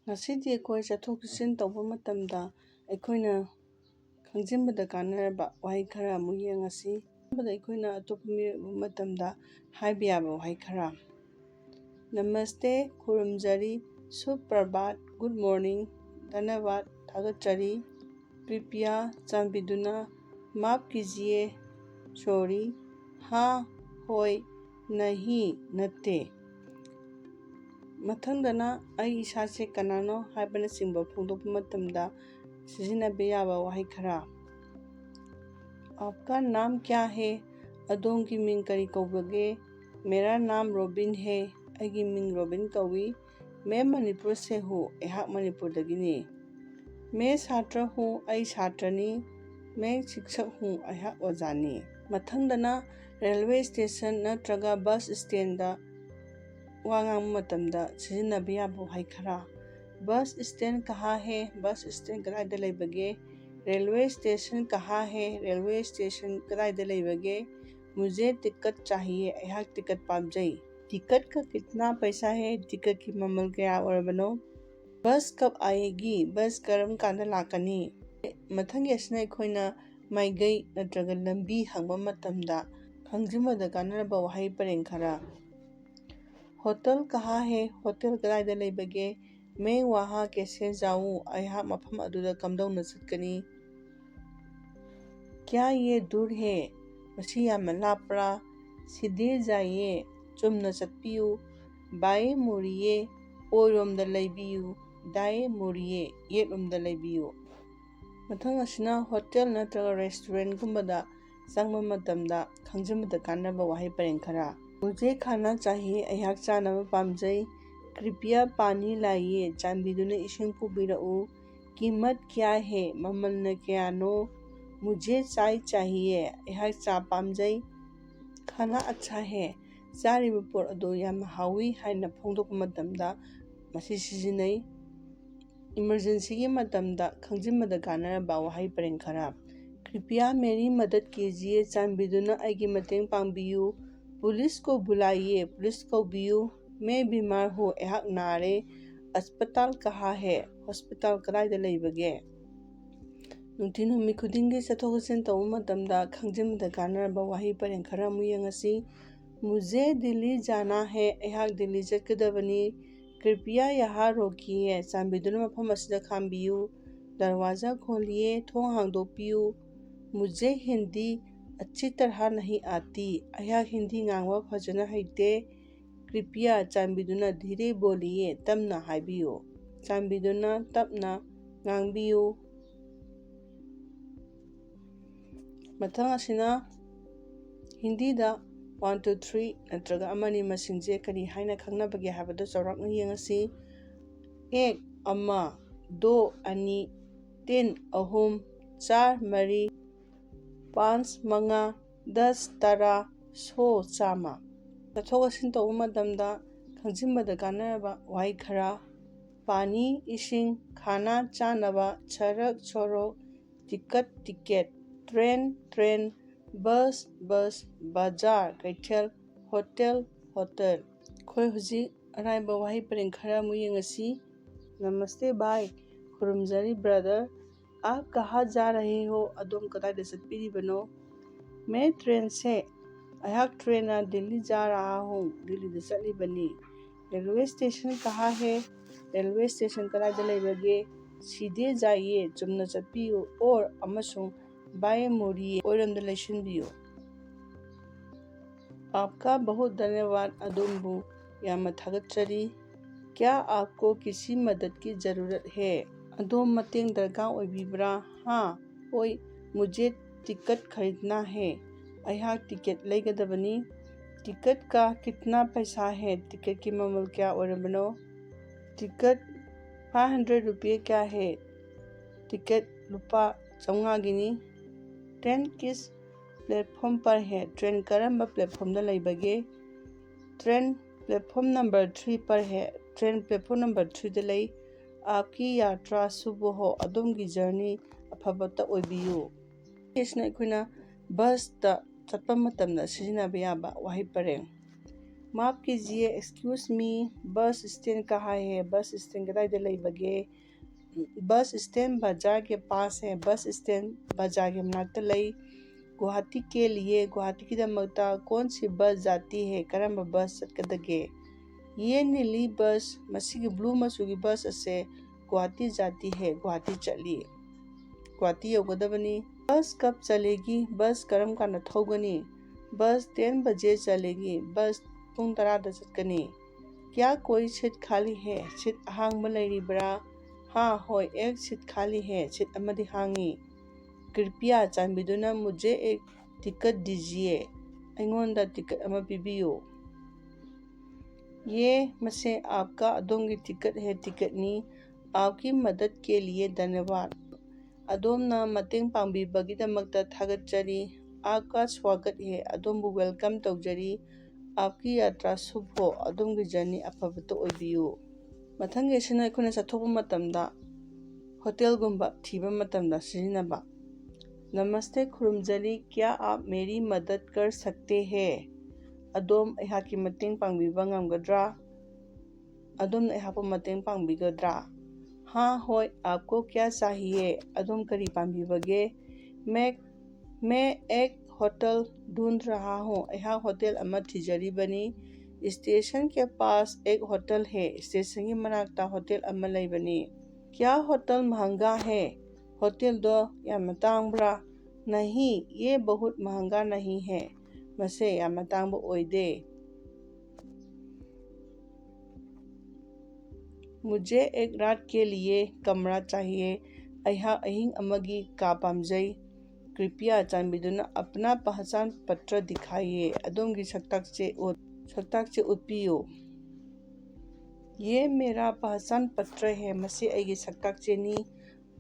ꯉꯁꯤꯗꯤ ꯑꯩꯈꯣꯏ ꯆꯠꯊꯣꯛ ꯆꯠꯁꯤꯟ ꯇꯧꯕ ꯃꯇꯝꯗ ꯑꯩꯈꯣꯏꯅ ꯈꯪꯖꯤꯟꯕꯗ ꯀꯥꯟꯅꯔꯕ ꯋꯥꯍꯩ ꯈꯔ ꯑꯃꯨꯛ ꯌꯦꯡꯉꯁꯤ꯫ ꯑꯍꯥꯟꯕꯗ ꯑꯩꯈꯣꯏꯅ ꯑꯇꯣꯞꯄ ꯃꯤ ꯎꯕ ꯃꯇꯝꯗ ꯍꯥꯏꯕ ꯌꯥꯕ ꯋꯥꯍꯩ ꯈꯔ: ꯅꯃꯁꯇꯦ, ꯈꯨꯔꯨꯝꯖꯔꯤ, ꯁꯨꯄ꯭ꯔꯚꯥꯠ, ꯒꯨꯗ ꯃꯣꯔꯅꯤꯡ, ꯙꯟꯌꯕꯥꯗ, ꯊꯥꯒꯠꯆꯔꯤ, ꯀ꯭ꯔꯤꯄꯤꯌꯥ, ꯆꯥꯟꯕꯤꯗꯨꯅ, ꯃꯥꯐ ꯀꯤꯖꯤꯌꯦ, ꯁꯣꯔꯤ, ꯍꯥ, ꯍꯣꯏ, ꯅꯍꯤ, ꯅꯠꯇꯦ꯫ ꯃꯊꯪꯗꯅ ꯑꯩ ꯏꯁꯥꯁꯦ ꯀꯅꯥꯅꯣ ꯍꯥꯏꯕꯅꯆꯤꯡꯕ ꯐꯣꯡꯗꯣꯛꯄ ꯃꯇꯝꯗ ꯁꯤꯖꯤꯟꯅꯕ ꯌꯥꯕ ꯋꯥꯍꯩ ꯈꯔ: आपका नाम क्या है? ꯑꯗꯣꯝꯒꯤ ꯃꯤꯡ ꯀꯔꯤ ꯀꯧꯕꯒꯦ? मेरा नाम रोबिन है। ꯑꯩꯒꯤ ꯃꯤꯡ ꯔꯣꯕꯤꯟ ꯀꯧꯏ꯫ मैं मणिपुर से हूँ। ꯑꯩꯍꯥꯛ ꯃꯅꯤꯄꯨꯔꯗꯒꯤꯅꯤ꯫ मैं छात्र हूँ। ꯑꯩ ꯁꯥꯇ꯭ꯔꯅꯤ꯫ मैं शिक्षक हूँ। ꯑꯩꯍꯥꯛ ꯑꯣꯖꯥꯅꯤ꯫ ꯃꯊꯪꯗꯅ ꯔꯦꯜꯋꯦ ꯁ꯭ꯇꯦꯁꯟ ꯅꯠꯇ꯭ꯔꯒ ꯕꯁ ꯁ꯭ꯇꯦꯟꯗ ꯋꯥ ꯉꯥꯡꯕ ꯃꯇꯝꯗ ꯁꯤꯖꯤꯟꯅꯕ ꯌꯥꯕ ꯋꯥꯍꯩ ꯈꯔ: बस स्टैंड कहाँ है? बस स्टैंड कदाꯏꯗ ꯂꯩꯕꯒꯦ? रेलवे स्टेशन कहाँ है? रेलवे स्टेशन कदाꯏꯗ ꯂꯩꯕꯒꯦ? मुझे टिकट चाहिए। ꯑꯩꯍꯥꯛ ꯇꯤꯀꯠ ꯄꯥꯝꯖꯩ꯫ टिकट का कितना पैसा है? टिकꯠꯀꯤ ꯃꯃꯜ ꯀꯌꯥ ꯑꯣꯏꯔꯕꯅꯣ? बस कब आएगी? बस ꯀꯔꯝ ꯀꯥꯟꯗ ꯂꯥꯛꯀꯅꯤ? ꯃꯊꯪꯒꯤ ꯑꯁꯤꯅ ꯑꯩꯈꯣꯏꯅ ꯃꯥꯏꯀꯩ ꯅꯠꯇ꯭ꯔꯒ ꯂꯝꯕꯤ ꯍꯪꯕ ꯃꯇꯝꯗ ꯈꯪꯖꯤꯟꯕꯗ ꯀꯥꯟꯅꯔꯕ ꯋꯥꯍꯩ ꯄꯔꯦꯡ ꯈꯔ: होटल कहाँ है? होटल कदाꯏꯗ ꯂꯩꯕꯒꯦ? मैं वहाँ कैसे जाऊँ? ꯑꯩꯍꯥꯛ ꯃꯐꯝ ꯑꯗꯨꯗ ꯀꯝꯗꯧꯅ ꯆꯠꯀꯅꯤ? क्या ये दूर है? ꯃꯁꯤ ꯌꯥꯝꯅ ꯂꯥꯞꯄ꯭ꯔꯥ? सीधे जाइए। ꯆꯨꯝꯅ ꯆꯠꯄꯤꯌꯨ। बाएं मुड़िए। ꯑꯣꯏꯔꯣꯝꯗ ꯂꯩꯕꯤꯌꯨ꯫ दाएं मुड़िए꯫ ꯌꯦꯠꯂꯣꯝꯗ ꯂꯩꯕꯤꯌꯨ꯫ ꯃꯊꯪ ꯑꯁꯤꯅ ꯍꯣꯇꯦꯜ ꯅꯠꯇ꯭ꯔꯒ ꯔꯦꯁꯇꯨꯔꯦꯟꯠꯒꯨꯝꯕꯗ ꯆꯪꯕ ꯃꯇꯝꯗ ꯈꯪꯖꯤꯟꯕꯗ ꯀꯥꯟꯅꯕ ꯋꯥꯍꯩ ꯄꯔꯦꯡ ꯈꯔ: मुझे खाना चाहिए। ꯑꯩꯍꯥꯛ ꯆꯥꯅꯕ ꯄꯥꯝꯖꯩ꯫ कृपया पानी लाइए। ꯆꯥꯟꯕꯤꯗꯨꯅ ꯏꯁꯤꯡ ꯄꯨꯕꯤꯔꯛꯎ꯫ कीमत क्या है? ꯃꯃꯜꯅ ꯀꯌꯥꯅꯣ? मुझे चाय चाहिए। ꯑꯩꯍꯥꯛ ꯆꯥ ꯄꯥꯝꯖꯩ꯫ खाना अच्छा है। ꯆꯥꯔꯤꯕ ꯄꯣꯠ ꯑꯗꯨ ꯌꯥꯝꯅ ꯍꯥꯎꯏ ꯍꯥꯏꯅ ꯐꯣꯡꯗꯣꯛꯄ ꯃꯇꯝꯗ ꯃꯁꯤ ꯁꯤꯖꯤꯟꯅꯩ꯫ ꯏꯃꯔꯖꯦꯟꯁꯤꯒꯤ ꯃꯇꯝꯗ ꯈꯪꯖꯤꯟꯕꯗ ꯀꯥꯟꯅꯔꯕ ꯋꯥꯍꯩ ꯄꯔꯦꯡ ꯈꯔ: कृपया मेरी मदद कीजिए। ꯆꯥꯟꯕꯤꯗꯨꯅ ꯑꯩꯒꯤ ꯃꯇꯦꯡ ꯄꯥꯡꯕꯤꯌꯨ꯫ पुलिस को बुलाइए। पुलिस कौꯕꯤꯌꯨ꯫ मैं बीमार हूँ। ꯑꯩꯍꯥꯛ ꯅꯥꯔꯦ꯫ अस्पताल कहाँ है? ꯍꯣꯁꯄꯤꯇꯥꯜ ꯀꯗꯥꯏꯗ ꯂꯩꯕꯒꯦ? ꯅꯨꯡꯊꯤꯜ ꯅꯨꯃꯤꯠ ꯈꯨꯗꯤꯡꯒꯤ ꯆꯠꯊꯣꯛ ꯆꯠꯁꯤꯟ ꯇꯧꯕ ꯃꯇꯝꯗ ꯈꯪꯖꯤꯟꯕꯗ ꯀꯥꯟꯅꯔꯕ ꯋꯥꯍꯩ ꯄꯔꯦꯡ ꯈꯔ ꯑꯃꯨꯛ ꯌꯦꯡꯉꯁꯤ꯫ मुझे दिल्ली जाना है। ꯑꯩꯍꯥꯛ दिल्ली ꯆꯠꯀꯗꯕꯅꯤ꯫ कृपया यहाँ रोकिए। ꯆꯥꯟꯕꯤꯗꯨꯅ ꯃꯐꯝ ꯑꯁꯤꯗ ꯈꯥꯝꯕꯤꯌꯨ꯫ दरवाजा खोलिए। ꯊꯣꯡ ꯍꯥꯡꯗꯣꯛꯄꯤꯌꯨ। मुझे हिंदी अच्छी तरह नहीं आती। ꯑꯩꯍꯥꯛ ꯍꯤꯟꯗꯤ ꯉꯥꯡꯕ ꯐꯖꯅ ꯍꯩꯇꯦ꯫ कृपया ꯆꯥꯟꯕꯤꯗꯨꯅ धीरे बोलिए। ꯇꯞꯅ ꯍꯥꯏꯕꯤꯌꯨ꯫ ꯆꯥꯟꯕꯤꯗꯨꯅ ꯇꯞꯅ ꯉꯥꯡꯕꯤꯌꯨ꯫ ꯃꯊꯪ ꯑꯁꯤꯅ ꯍꯤꯟꯗꯤꯗ 1 2 3 ꯅꯠꯇ꯭ꯔꯒ ꯑꯃꯅꯤ ꯃꯁꯤꯡꯁꯦ ꯀꯔꯤ ꯍꯥꯏꯅ ꯈꯪꯅꯕꯒꯦ ꯍꯥꯏꯕꯗꯨ ꯆꯥꯎꯔꯥꯛꯅ ꯌꯦꯡꯉꯁꯤ꯫ एक ꯑꯃ, दो ꯑꯅꯤ, तीन ꯑꯍꯨꯝ, चार ꯃꯔꯤ, पाँच ꯃꯉꯥ, दस ꯇꯔꯥ, सौ ꯆꯥꯝꯃ꯫ ꯆꯠꯊꯣꯛ ꯆꯠꯁꯤꯟ ꯇꯧꯕ ꯃꯇꯝꯗ ꯈꯪꯖꯤꯟꯕꯗ ꯀꯥꯟꯅꯔꯕ ꯋꯥꯍꯩ ꯈꯔ: पानी ꯏꯁꯤꯡ, खाना ꯆꯥꯅꯕ, सड़क ꯁꯣꯔꯣꯛ, टिकट ꯇꯤꯀꯦꯠ, ट्रेन ट्रेन, बस बस, बाजार ꯀꯩꯊꯦꯜ, होटल होटल꯫ ꯑꯩꯈꯣꯏ ꯍꯧꯖꯤꯛ ꯑꯔꯥꯏꯕ ꯋꯥꯍꯩ ꯄꯔꯦꯡ ꯈꯔ ꯑꯃꯨꯛ ꯌꯦꯡꯉꯁꯤ꯫ नमस्ते भाई। खुरुमजरी ब्रदर। आप कहाँ जा रहे हो? ꯑꯗꯣꯝ ꯀꯗꯥꯏꯗ ꯆꯠꯄꯤꯔꯤꯕꯅꯣ? मैं ट्रेन से। ꯑꯩꯍꯥꯛ ꯇ꯭ꯔꯦꯟꯅ दिल्ली जा रहा हूँ। दिल्लीꯗ ꯆꯠꯂꯤꯕꯅꯤ। रेलवे स्टेशन कहाँ है? रेलवे स्टेशन कदाꯏꯗ ꯂꯩꯕꯒꯦ? सीधे जाइए। ꯆꯨꯝꯅ ꯆꯠꯄꯤꯌꯨ। और ꯑꯃꯁꯨꯡ बाएं मुड़िए। ꯑꯣꯏꯔꯣꯝꯗ ꯂꯩꯁꯤꯟꯕꯤꯌꯨ। आपका बहुत धन्यवाद। ꯑꯗꯣꯝꯕꯨ ꯌꯥꯝꯅ ꯊꯥꯒꯠꯆꯔꯤ। क्या आपको किसी मदद की ज़रूरत है? अदोम मतेंग दरकार ओइबिब्रा? हाँ, होय, मुझे टिकट खरीदना है। अयहाक टिकट लेगदबनी। टिकट का कितना पैसा है? टिकट की ममल क्या ओरबनो? टिकट 500 रुपये क्या है? टिकट रुपा 500 गिनी। ट्रेन किस प्लेटफॉर्म पर है? ट्रेन करम्बा प्लेटफॉर्म दा लैबगे? ट्रेन प्लेटफॉर्म नंबर 3 पर है। ट्रेन प्लेटफॉर्म नंबर 3 दा लೈ। आपकी यात्रा शुभ हो। अदोमगी जर्नी अफबता ओइबियु। इसना अखोइना बस दा चटपा मतमदा सिजिनाबा याबा वाहै परेंग। माफ कीजिए, एक्सक्यूज मी, बस स्टैंड कहाँ है? Bus stand कदाइदा लेबगे? बस स्टैंड बाजार के पास है। बस स्टैंड बाजार के मनाक्ता लई। गुवाहाटी के लिए गुवाहाटी की दमकता कौन सी बस जाती है? करम बस चटकदगे? ये नीली बस मसीगी ब्लू मचू की बस असे गुवाहाटी जाती है। गुवाहाटी चली। गुवाहाटी योगदबनी। बस कब चलेगी? बस करम काना थौगनी? बस 10 बजे चलेगी। बस पुंग 10 चटकनी। क्या कोई सीट खाली है? सीट अहांग लैरिब्रा? हाँ होय, एक सीट खाली है। सीट अमदी हांगी। कृपया चांबिदुना मुझे एक टिकट दीजिए। अइंगोंदा टिकट अमा पीबियो। ये मसे आपका अदोंगी टिकट है। टिकटनी। आपकी मदद के लिए धन्यवाद। अदोमना मतेंग पांगबीबगीदमक्ता थागतजरी। आपका स्वागत है। अदोमबु वेलकम तौजरी। आपकी यात्रा शुभ हो। अदोमगी जर्नी अफबतो ओइबियु। मथंगे सिना अखोना चथोपा मतमदा होटलगुंबा थीबा मतमदा सिजिनबा। नमस्ते, खुरुमजरी। क्या आप मेरी मदद कर सकते हैं? अदोम अहाकी मतेंग पांगबीबा ngamgadra? अदोम अहापा मतेंग पांगबीगद्रा? हाँ होय, आपको क्या चाहिए? अदोम करी पांबीबगे? मैं एक होटल ढूंढ रहा हूँ। यहाँ होटल अमा थिजरीबनी। स्टेशन के पास एक होटल है। स्टेशन की मनाक्ता होटल अमा लैबनी। क्या होटल महंगा है? होटल दो यामतांगब्रा? नहीं, ये बहुत महंगा नहीं है। मसे यामतांगब ओइदे। मुझे एक रात के लिए कमरा चाहिए। यहाँ अहिंग अमगी का पामजई। कृपया चांबिदुना अपना पहचान पत्र दिखाइए। अदोमगी सक्ताक से उत्पियो। ये मेरा पहचान पत्र है। मसे अगी सक्ताक चेनी।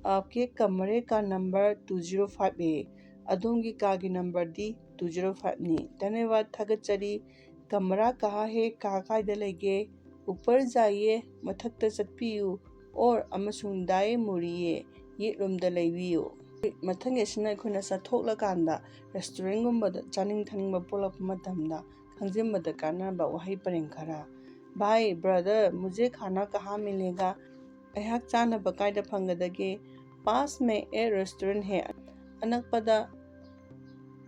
आपके कमरे का नंबर 205 है। अदोमगी कागी नंबर दी 205 नी। धन्यवाद, थागतजरी। कमरा कहाँ है? कायदा लेगे? ऊपर जाइए, मथक्ता चटपियु और अमसुंग दाए मुड़िए। ये रूमदा लेबियो। मथंग एसिना अखोना चथोक्लकांदा रेस्टोरेंट चानिंग थानिंगबा पोलप मतमदा खंजिमबदा कानाबा वहाई परेंग खरा। भाई ब्रदर, मुझे खाना कहाँ मिलेगा? अहाक चानबा कायदा फंगदगे? पास में एक रेस्टोरेंट है। अनकपदा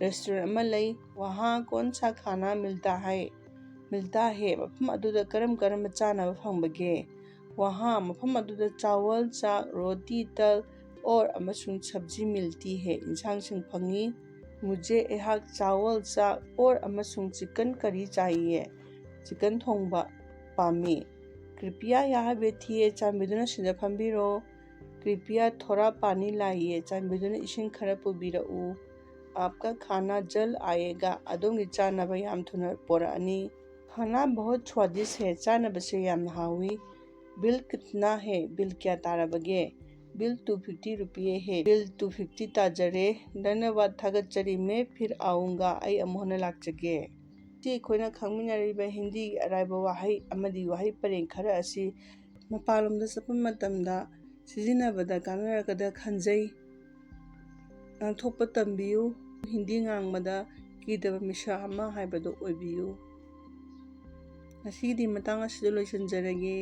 रेस्टोरेंट अमा लई। वहाँ कौन सा खाना मिलता है? मफम अदुदा करम चानबा फंगबगे? वहाँ मफम अदुदा चावल, चाक, रोटी, तल और अमसुंग सब्जी मिलती है। इंसान सिंह फंगी। मुझे अहाक चावल, चाक और अमसुंग चिकन करी चाहिए। चिकन थोंबा पामी। कृपया यहाँ बैठिए। चांबिदुना सिदा फंबिरो। कृपया थोड़ा पानी लाइए। चांबिदुना इसिंग खरा पुबिरउ। आपका खाना जल्द आएगा। अदोंगी चानबा याम थुना पोरानी। खाना बहुत स्वादिष्ट है। चानबा से याम हावी। बिल कितना है? बिल क्या तारबगे? बिल 250 रुपये है। बिल 250 ताजरे। धन्यवाद, थागतजरी। मैं फिर आऊँगा। आई अमोहना लाक्चगे। अखोना खंगमिनरिबा हिंदी अराइबा वाहई अमदी वाहई परेंग खरा असी मपालोमदा चप्पा मतमदा सिजिनबदा कानरगदा खंजई। ngangthokpa tambiyu। हिंदी ngang कीदबा मिसा अमा हाइबदो ओइबियु। ngasiगidi matang asida loisanjarage।